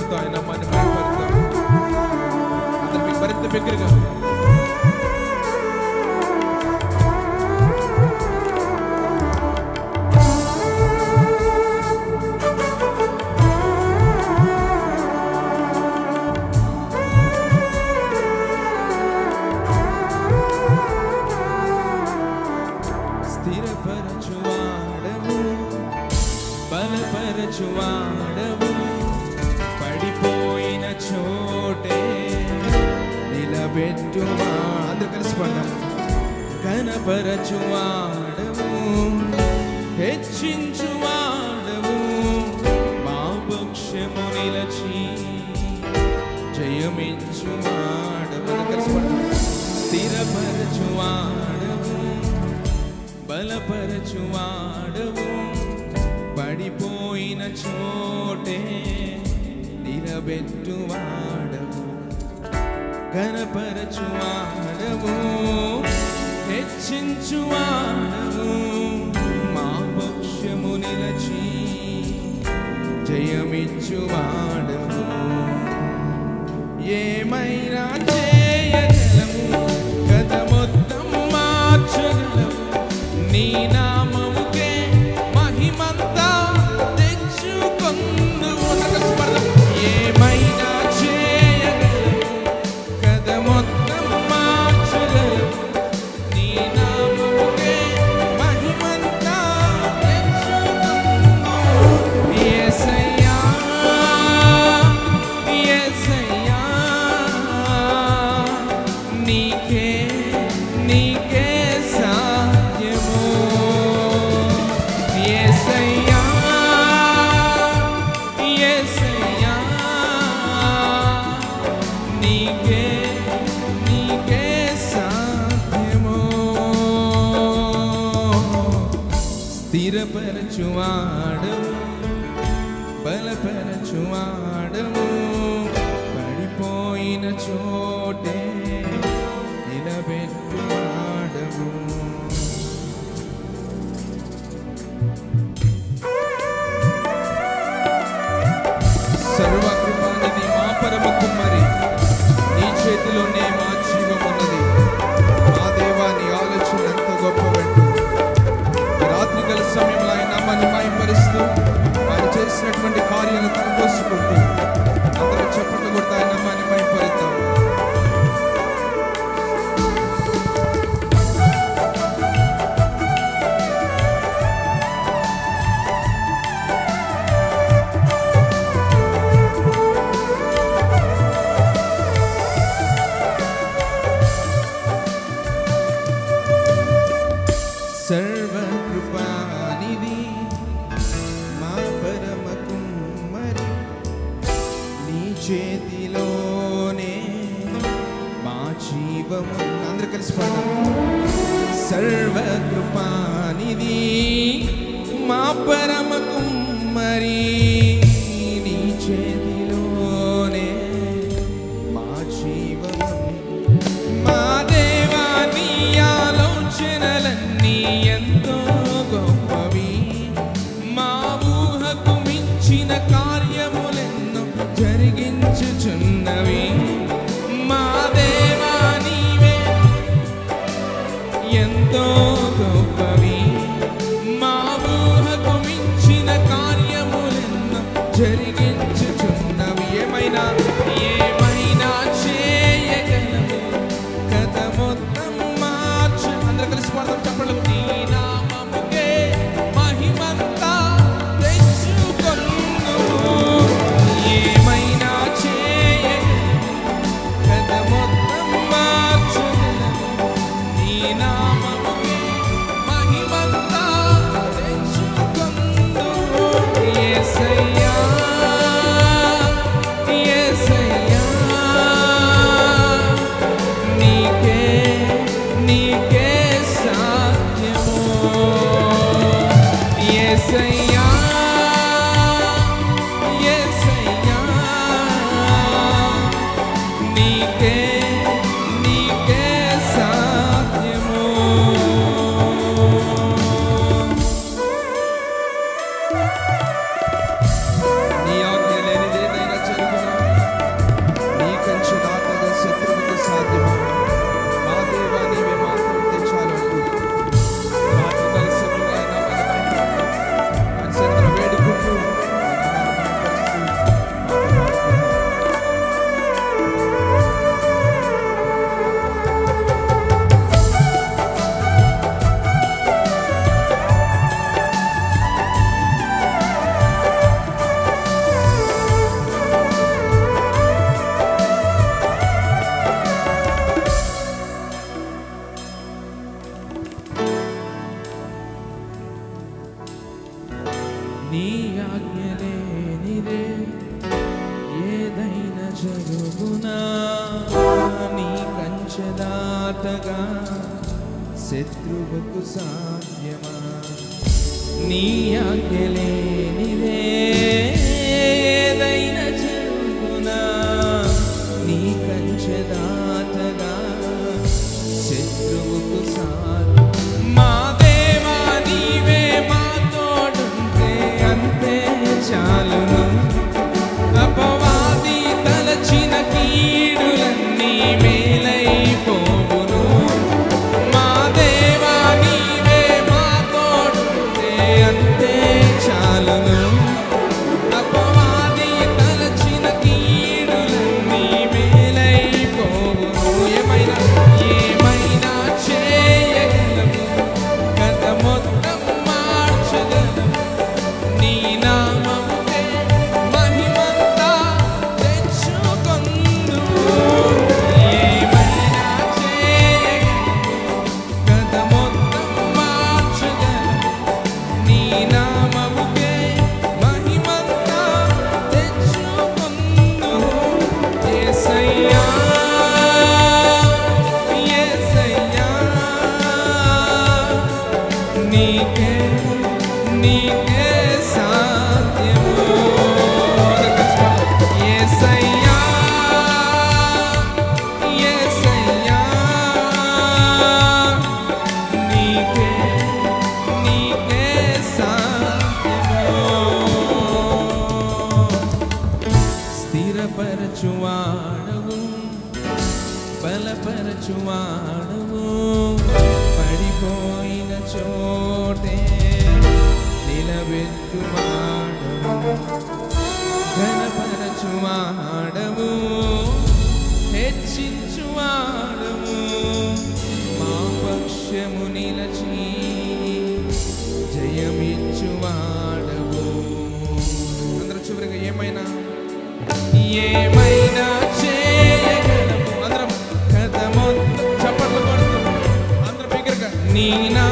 చప్పట్లతో ఆయన నామాన్ని మహిమపరుద్దాం. అందరూ మీకు మరింత బిగ్గరగా బలపరచువాడవు, పడిపోయిన చోటే నిలబెట్టువా. అందరూ కలిసి పాడదాం. కనపరచువాడవు, హెచ్చించువాడవు, మా పక్షము నిలచి జయమించువాడవు. కలిసి పాడదాం. స్థిరపరచువాడవు, బలపరచువాడవు, పడిపోయిన చోటే నిలబెట్టువాడవు. కనపరచువాడవు, హెచ్చించువాడవు, మా పక్షము నిలచి జయమిచ్చువాడవు. ఏమైనా చేయగలము, కథ మొత్తం మార్చగలము, నీ నామముకే మహిమంతా తెచ్చుకొందువు. ఏమైనా చేయగలము, కథ మొత్తం మార్చగలము, నీ నామముకే మహిమంతా తెచ్చుకొందువు. యేసయ్యా యేసయ్యా, నీకే నీకే సాధ్యము. యేసయ్యా యేసయ్యా, నీకే నీకే సాధ్యము. స్థిరపరచువాడవు, బలపరచువాడవు, పడిపోయిన చోటే నిలబెట్టువాడవు. సర్వకృపానిధి మా పరమ కుమ్మరి, నీ చేతిలోనే మా జీవమున్నది. మా దేవా, నీ ఆలోచన ఎంత గొప్పవంటూ రాత్రికాల సమయంలో ఆయన నామాన్ని మహిమపరుస్తూ ఆయన చేసినటువంటి కార్యాలను తలపోసుకుంటూ అందరూ చప్పట్లు కొడుతూ ఆయన నామాన్ని మహిమపరుద్దాం. సర్వకృపానిధి మా పరమ కుమ్మరి, నీ చేతిలోనే మా జీవము. అందరూ కలిసి పాడదాం. సర్వకృపానిధి మా పరమ కుమ్మరి, నీ చేతిలోనే మా జీవము. మా దేవా, నీ ఆలోచనలన్నీ ఎంతో గొప్పవి, మా ఊహకు మించిన కార్యములెన్నో జరిగించుచున్నవి. మా దేవా, నీవే ఎంతో గొప్పవి, మా ఊహకు మించిన కార్యములెన్నో జరిగించుచున్నవి. ఏమైనా ఏమైనా చేయగలము, కథ మొత్తం మార్చ. అందరూ కలిసి పాడదాం చప్పట్లు. నీ నామముకే మహిమంతా తెచ్చుకొందువు. ఏమైనా చేయగలము, కథ మొత్తం మార్చగలము, నీ నామముకే జరుగునా నీ కంచె దాటగా శత్రువుకు సాధ్యమా నీ ఆజ్ఞలేనిదే ఏదైనా జరుగునా నీ కంచె దాటగా శత్రువుకు సాధ్యం మా దేవా నీవే మా తోడుంటే అంతే చాలును అపవాది తలచిన కీడులన్నీ మేలైపోవును మా దేవా నీవే మా తోడుంటే అంతే చాలును అపవాది తలచిన కీడులన్నీ మేలైపోవును ఏమైనా చేయగలము కథ మొత్తం మార్చగలము నీ నామముకే మహిమంతా తెచ్చుకొందు ఏమైనా చేయగలము కథ మొత్తం మార్చగలము నీ నామముకే మహిమంతా తెచ్చుకొందు యేసయ్యా యేసయ్యా నీకే నీకే సాధ్యము యేసయ్యా యేసయ్యా నీకే నీకే సాధ్యము స్థిరపరచువాడవు బలపరచువాడవు పడిపోయిన చోటే నిలబెట్టువాడవు ఘనపరచువాడవు హెచ్చించువాడవు మా పక్షము నిలచి జయమిచ్చువాడవు అందరూ చివరిగా ఏమైనా చేయగలము అందరం కథ మొత్తం చప్పట్లు కొడుతూ అందరూ బిగ్గరగా నీ నా